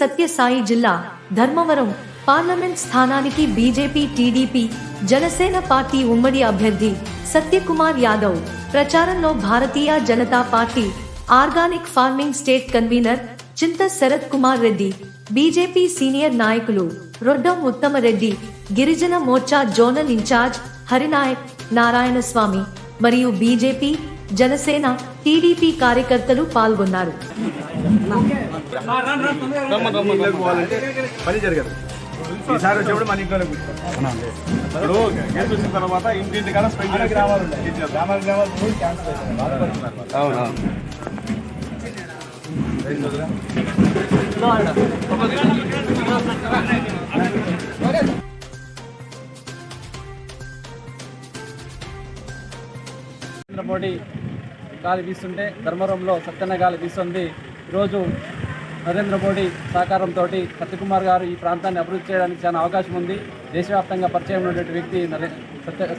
సత్యసాయి జిల్లా ధర్మవరం పార్లమెంట్ స్థానానికి BJP TDP Janasena party ఉమ్మడి అభ్యర్థి సత్యకుమార్ యాదవ్ ప్రచారంలో Bharatiya Janata party organic farming state convenor Chinta Sharath Kumar Reddy, BJP senior నాయకులు రొడ్డం ఉత్తమరెడ్డి, గిరిజన మోర్చా జోనల్ ఇన్ఛార్జ్ హరినాయక్, నారాయణస్వామి మరియు బీజేపీ, జనసేన, టీడీపీ కార్యకర్తలు పాల్గొన్నారు. ఈసారి వచ్చేప్పుడు మన ఇంట్లోనే ఇప్పుడు గెలిచిన తర్వాత ఇంటింటికన్నా స్పెండ్ అవునా నరేంద్ర మోడీ గాలి వీస్తుంటే ధర్మవరంలో సత్యన్న గాలి వీస్తుంది. ఈరోజు నరేంద్ర మోడీ సహకారంతో సత్యకుమార్ గారు ఈ ప్రాంతాన్ని అభివృద్ధి చేయడానికి చాలా అవకాశం ఉంది. దేశవ్యాప్తంగా పరిచయం ఉన్నటువంటి వ్యక్తి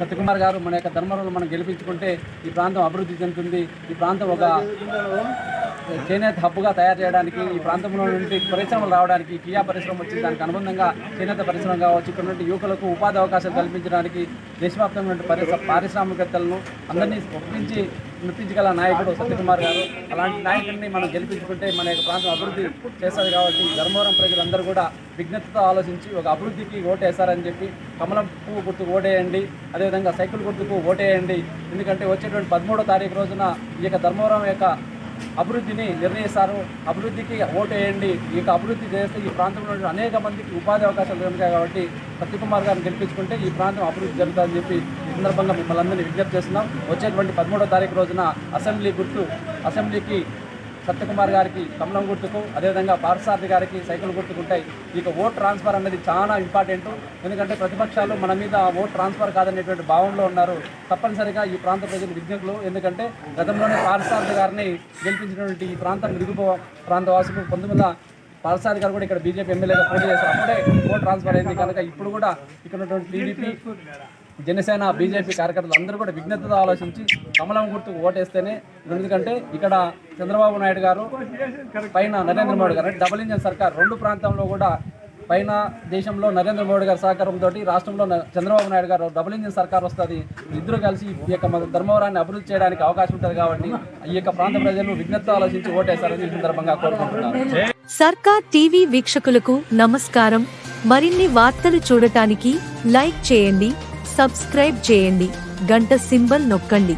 సత్యకుమార్ గారు మన యొక్క ధర్మవరంలో మనం గెలిపించుకుంటే ఈ ప్రాంతం అభివృద్ధి చెందుతుంది. ఈ ప్రాంతం ఒక చేనేత హబ్గా తయారు చేయడానికి, ఈ ప్రాంతంలో నుండి పరిశ్రమలు రావడానికి, కియా పరిశ్రమ వచ్చి దానికి అనుబంధంగా చేనేత పరిశ్రమ కావచ్చు, ఇక్కడ యువకులకు ఉపాధి అవకాశాలు కల్పించడానికి దేశవ్యాప్తంగా పారిశ్రామికవేత్తలను అందరినీ మెప్పించగల నాయకుడు సత్యకుమార్ గారు. అలాంటి నాయకుడిని మనం గెలిపించుకుంటే మన యొక్క ప్రాంతం అభివృద్ధి చేస్తుంది. కాబట్టి ధర్మవరం ప్రజలందరూ కూడా విజ్ఞతతో ఆలోచించి ఒక అభివృద్ధికి ఓటేస్తారని చెప్పి కమలం పువ్వు గుర్తుకు ఓటేయండి, అదేవిధంగా సైకిల్ గుర్తుకు ఓటేయండి. ఎందుకంటే వచ్చేటువంటి 13వ తారీఖు రోజున ఈ యొక్క ధర్మవరం యొక్క అభివృద్ధిని నిర్ణయిస్తారు. అభివృద్ధికి ఓటేయండి. ఈ యొక్క అభివృద్ధి చేస్తే ఈ ప్రాంతంలో అనేక మందికి ఉపాధి అవకాశాలు దొరుకుతాయి. కాబట్టి సత్యకుమార్ గారిని గెలిపించుకుంటే ఈ ప్రాంతం అభివృద్ధి జరుగుతుందని చెప్పి ఈ సందర్భంగా మిమ్మల్ని అందరినీ విజ్ఞప్తి చేస్తున్నాం. వచ్చేటువంటి 13వ తారీఖు రోజున అసెంబ్లీకి సత్యకుమార్ గారికి కమలం గుర్తుకు, అదేవిధంగా పార్థసారథి గారికి సైకిల్ గుర్తుకుంటాయి. ఇక ఓట్ ట్రాన్స్ఫర్ అనేది చాలా ఇంపార్టెంట్. ఎందుకంటే ప్రతిపక్షాలు మన మీద ఓట్ ట్రాన్స్ఫర్ కాదనేటువంటి భావంలో ఉన్నారు. తప్పనిసరిగా ఈ ప్రాంత ప్రజలు విజ్ఞకులు. ఎందుకంటే గతంలోనే పార్థసారథి గారిని గెలిపించినటువంటి ఈ ప్రాంతం మిరుగుపో ప్రాంత వాసులు 19 పార్థసారథి గారు కూడా ఇక్కడ బీజేపీ ఎమ్మెల్యేగా పోటీ చేశారు. అప్పుడే ఓట్ ట్రాన్స్ఫర్ అయింది కనుక ఇప్పుడు కూడా ఇక్కడ ఉన్నటువంటి టీడీపీ, జనసేన, బీజేపీ కార్యకర్తలు అందరూ కూడా విజ్ఞతతో ఆలోచించి కమలం గుర్తుకు ఓటేస్తేనే. ఎందుకంటే ఇక్కడ చంద్రబాబు నాయుడు గారు పైన నరేంద్ర మోడీ గారు డబుల్ ఇంజన్ సర్కార్, రెండు ప్రాంతంలో కూడా పైన దేశంలో నరేంద్ర మోడీ గారి సహకారంతో రాష్ట్రంలో చంద్రబాబు నాయుడు గారు డబుల్ ఇంజన్ సర్కార్ వస్తుంది. ఇద్దరు కలిసి ఈ యొక్క మన ధర్మవరాన్ని అభివృద్ధి చేయడానికి అవకాశం ఉంటుంది. కాబట్టి ఈ యొక్క ప్రాంత ప్రజలు విజ్ఞతతో ఆలోచించి ఓటేస్తారని ఈ సందర్భంగా కోరుకుంటున్నారు. సర్కార్ టీవీ వీక్షకులకు నమస్కారం. మరిన్ని వార్తలు చూడటానికి లైక్ చేయండి, సబ్స్క్రైబ్ చేయండి, గంట సింబల్ నొక్కండి.